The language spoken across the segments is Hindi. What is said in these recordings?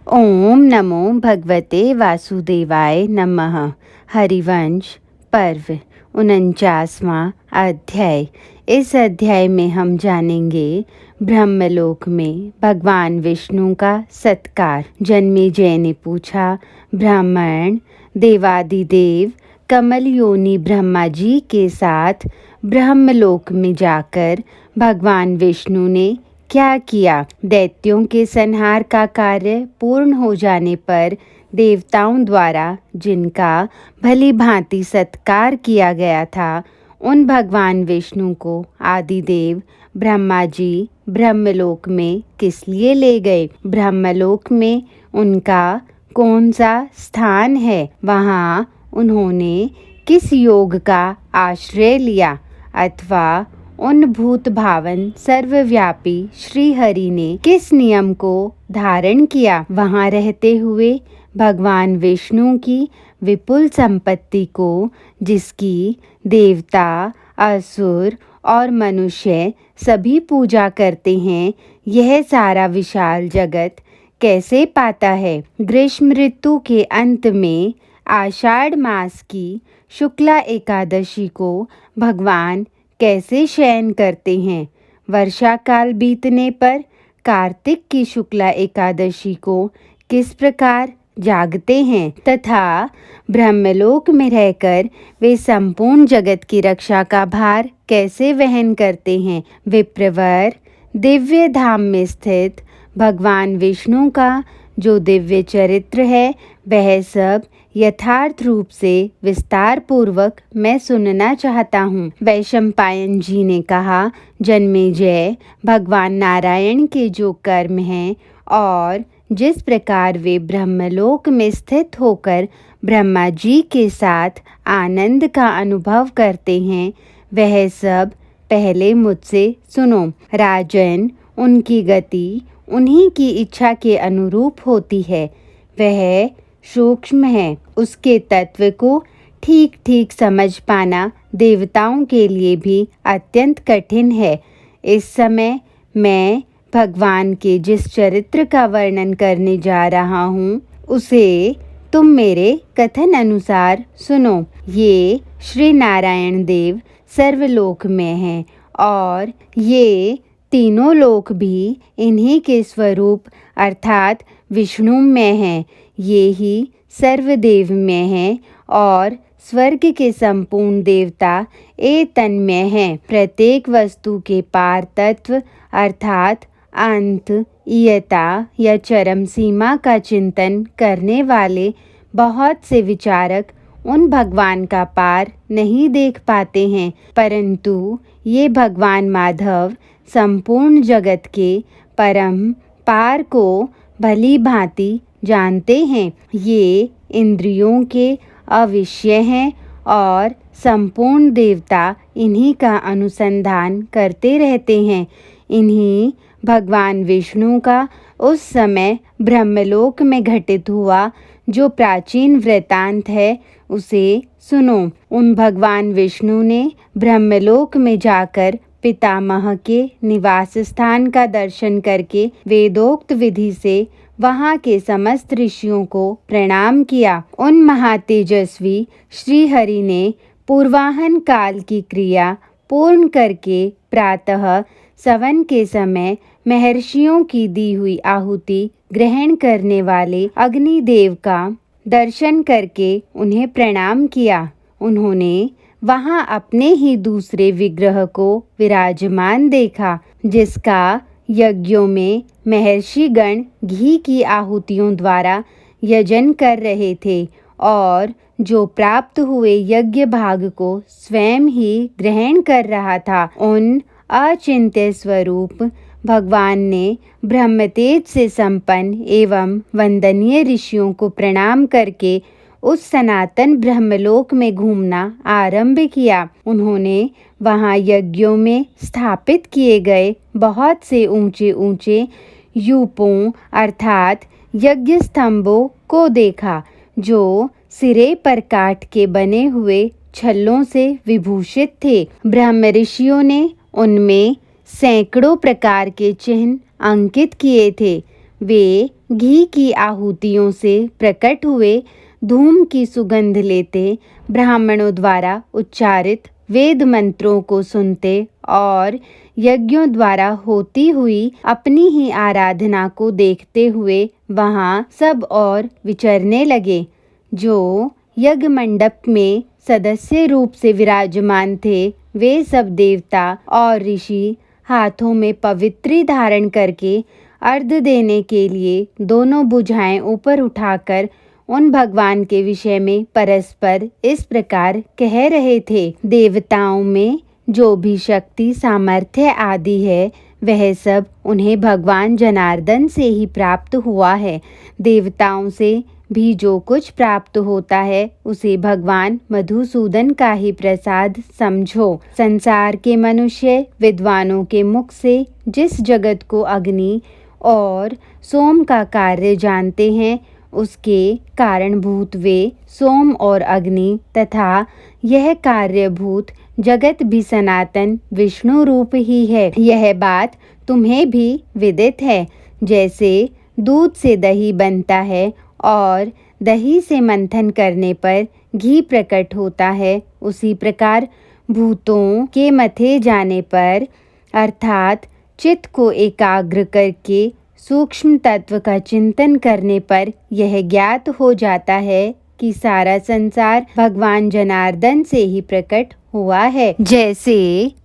ओम नमो भगवते वासुदेवाय नमः। हरिवंश पर्व 49वां अध्याय। इस अध्याय में हम जानेंगे ब्रह्मलोक में भगवान विष्णु का सत्कार। जन्मेजय ने पूछा, ब्राह्मण, देवादिदेव कमल योनि ब्रह्मा जी के साथ ब्रह्मलोक में जाकर भगवान विष्णु ने क्या किया? दैत्यों के संहार का कार्य पूर्ण हो जाने पर देवताओं द्वारा जिनका भली भांति सत्कार किया गया था, उन भगवान विष्णु को आदिदेव ब्रह्मा जी ब्रह्मलोक में किस लिए ले गए? ब्रह्मलोक में उनका कौन सा स्थान है? वहाँ उन्होंने किस योग का आश्रय लिया? अथवा उन भूत भावन सर्वव्यापी श्री हरि ने किस नियम को धारण किया? वहाँ रहते हुए भगवान विष्णु की विपुल संपत्ति को, जिसकी देवता, असुर और मनुष्य सभी पूजा करते हैं, यह सारा विशाल जगत कैसे पाता है? ग्रीष्म ऋतु के अंत में आषाढ़ मास की शुक्ला एकादशी को भगवान कैसे शयन करते हैं? वर्षा काल बीतने पर कार्तिक की शुक्ला एकादशी को किस प्रकार जागते हैं? तथा ब्रह्मलोक में रहकर वे संपूर्ण जगत की रक्षा का भार कैसे वहन करते हैं? विप्रवर, दिव्य धाम में स्थित भगवान विष्णु का जो दिव्य चरित्र है, वह सब यथार्थ रूप से विस्तार पूर्वक मैं सुनना चाहता हूँ। वैशंपायन जी ने कहा, जन्मेजय, भगवान नारायण के जो कर्म हैं और जिस प्रकार वे ब्रह्मलोक में स्थित होकर ब्रह्मा जी के साथ आनंद का अनुभव करते हैं, वह सब पहले मुझसे सुनो। राजन, उनकी गति उन्हीं की इच्छा के अनुरूप होती है। वह सूक्ष्म है, उसके तत्व को ठीक ठीक समझ पाना देवताओं के लिए भी अत्यंत कठिन है। इस समय मैं भगवान के जिस चरित्र का वर्णन करने जा रहा हूँ, उसे तुम मेरे कथन अनुसार सुनो। ये श्री नारायण देव सर्वलोक में हैं और ये तीनों लोक भी इन्हीं के स्वरूप अर्थात विष्णु में हैं। ये ही सर्वदेव में हैं और स्वर्ग के संपूर्ण देवता तन्मय हैं। प्रत्येक वस्तु के पार तत्व अर्थात अंत, इयता या चरम सीमा का चिंतन करने वाले बहुत से विचारक उन भगवान का पार नहीं देख पाते हैं, परंतु ये भगवान माधव संपूर्ण जगत के परम पार को भली भांति जानते हैं। ये इंद्रियों के अविषय हैं और संपूर्ण देवता इन्हीं का अनुसंधान करते रहते हैं। इन्हीं भगवान विष्णु का उस समय ब्रह्मलोक में घटित हुआ जो प्राचीन वृतांत है, उसे सुनो। उन भगवान विष्णु ने ब्रह्मलोक में जाकर पितामह के निवास स्थान का दर्शन करके वेदोक्त विधि से वहाँ के समस्त ऋषियों को प्रणाम किया। उन महातेजस्वी श्री हरि ने पूर्वाहन काल की क्रिया पूर्ण करके प्रातः सवन के समय महर्षियों की दी हुई आहुति ग्रहण करने वाले अग्निदेव का दर्शन करके उन्हें प्रणाम किया। उन्होंने वहाँ अपने ही दूसरे विग्रह को विराजमान देखा, जिसका यज्ञों में महर्षि गण घी की आहुतियों द्वारा यजन कर रहे थे और जो प्राप्त हुए यज्ञ भाग को स्वयं ही ग्रहण कर रहा था। उन अचिंत्य स्वरूप भगवान ने ब्रह्मतेज से संपन्न एवं वंदनीय ऋषियों को प्रणाम करके उस सनातन ब्रह्मलोक में घूमना आरंभ किया। उन्होंने वहाँ यज्ञों में स्थापित किए गए बहुत से ऊंचे ऊंचे यूपों अर्थात यज्ञ स्तंभों को देखा, जो सिरे पर काठ के बने हुए छल्लों से विभूषित थे। ब्रह्म ऋषियों ने उनमें सैकड़ों प्रकार के चिन्ह अंकित किए थे। वे घी की आहुतियों से प्रकट हुए धूम की सुगंध लेते, ब्राह्मणों द्वारा उच्चारित वेद मंत्रों को सुनते और यज्ञों द्वारा होती हुई अपनी ही आराधना को देखते हुए वहां सब और विचरने लगे। जो यज्ञ मंडप में सदस्य रूप से विराजमान थे, वे सब देवता और ऋषि हाथों में पवित्री धारण करके अर्घ देने के लिए दोनों भुजाएं ऊपर उठाकर उन भगवान के विषय में परस्पर इस प्रकार कह रहे थे। देवताओं में जो भी शक्ति सामर्थ्य आदि है, वह सब उन्हें भगवान जनार्दन से ही प्राप्त हुआ है। देवताओं से भी जो कुछ प्राप्त होता है, उसे भगवान मधुसूदन का ही प्रसाद समझो। संसार के मनुष्य विद्वानों के मुख से जिस जगत को अग्नि और सोम का कार्य जानते हैं, उसके कारणभूत वे सोम और अग्नि तथा यह कार्यभूत जगत भी सनातन विष्णु रूप ही है। यह बात तुम्हें भी विदित है। जैसे दूध से दही बनता है और दही से मंथन करने पर घी प्रकट होता है, उसी प्रकार भूतों के मथे जाने पर अर्थात चित्त को एकाग्र करके सूक्ष्म तत्व का चिंतन करने पर यह ज्ञात हो जाता है कि सारा संसार भगवान जनार्दन से ही प्रकट हुआ है। जैसे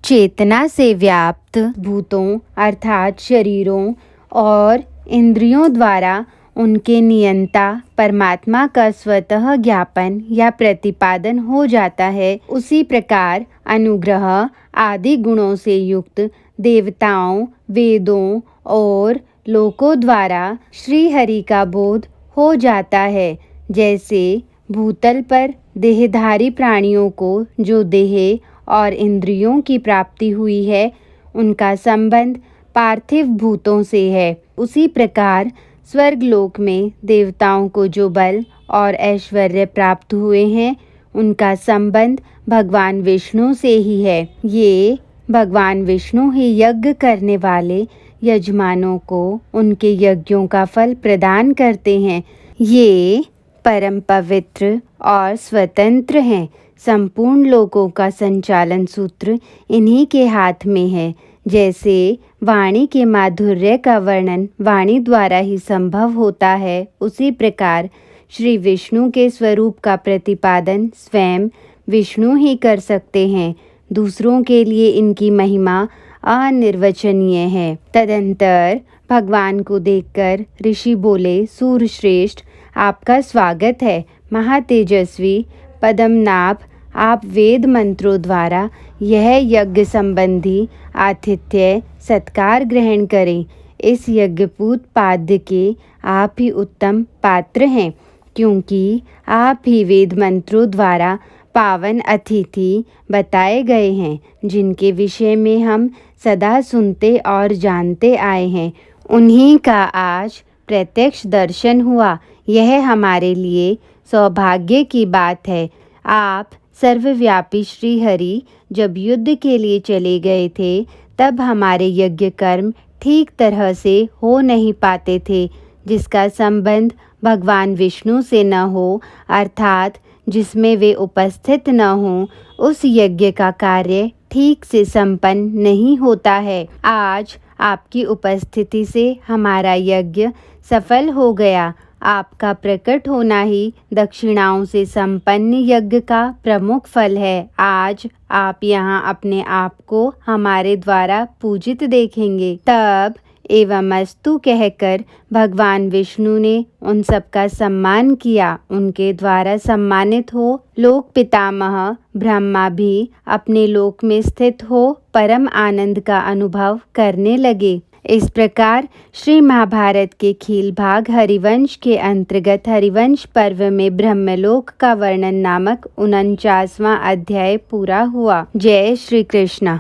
चेतना से व्याप्त भूतों अर्थात शरीरों और इंद्रियों द्वारा उनके नियंता परमात्मा का स्वतः ज्ञापन या प्रतिपादन हो जाता है, उसी प्रकार अनुग्रह आदि गुणों से युक्त देवताओं, वेदों और लोकों द्वारा श्री हरि का बोध हो जाता है। जैसे भूतल पर देहधारी प्राणियों को जो देह और इंद्रियों की प्राप्ति हुई है, उनका संबंध पार्थिव भूतों से है, उसी प्रकार स्वर्गलोक में देवताओं को जो बल और ऐश्वर्य प्राप्त हुए हैं, उनका संबंध भगवान विष्णु से ही है। ये भगवान विष्णु ही यज्ञ करने वाले यजमानों को उनके यज्ञों का फल प्रदान करते हैं। ये परम पवित्र और स्वतंत्र हैं। संपूर्ण लोकों का संचालन सूत्र इन्हीं के हाथ में है। जैसे वाणी के माधुर्य का वर्णन वाणी द्वारा ही संभव होता है, उसी प्रकार श्री विष्णु के स्वरूप का प्रतिपादन स्वयं विष्णु ही कर सकते हैं। दूसरों के लिए इनकी महिमा अनिर्वचनीय है। तदंतर भगवान को देखकर ऋषि बोले, सूरश्रेष्ठ, आपका स्वागत है। महातेजस्वी पद्मनाभ, आप वेद मंत्रों द्वारा यह यज्ञ संबंधी आतिथ्य सत्कार ग्रहण करें। इस यज्ञपूत पाद्य के आप ही उत्तम पात्र हैं, क्योंकि आप ही वेद मंत्रों द्वारा पावन अतिथि बताए गए हैं, जिनके विषय में हम सदा सुनते और जानते आए हैं। उन्हीं का आज प्रत्यक्ष दर्शन हुआ। यह हमारे लिए सौभाग्य की बात है। आप सर्वव्यापी श्री हरि जब युद्ध के लिए चले गए थे, तब हमारे यज्ञ कर्म ठीक तरह से हो नहीं पाते थे। जिसका संबंध भगवान विष्णु से न हो, अर्थात जिसमें वे उपस्थित न हों, उस यज्ञ का कार्य ठीक से संपन्न नहीं होता है। आज आपकी उपस्थिति से हमारा यज्ञ सफल हो गया। आपका प्रकट होना ही दक्षिणाओं से संपन्न यज्ञ का प्रमुख फल है। आज आप यहाँ अपने आप को हमारे द्वारा पूजित देखेंगे। तब एवमस्तु कहकर भगवान विष्णु ने उन सबका सम्मान किया। उनके द्वारा सम्मानित हो लोक पितामह ब्रह्मा भी अपने लोक में स्थित हो परम आनंद का अनुभव करने लगे। इस प्रकार श्री महाभारत के खील भाग हरिवंश के अंतर्गत हरिवंश पर्व में ब्रह्मलोक का वर्णन नामक 49वां अध्याय पूरा हुआ। जय श्री कृष्ण।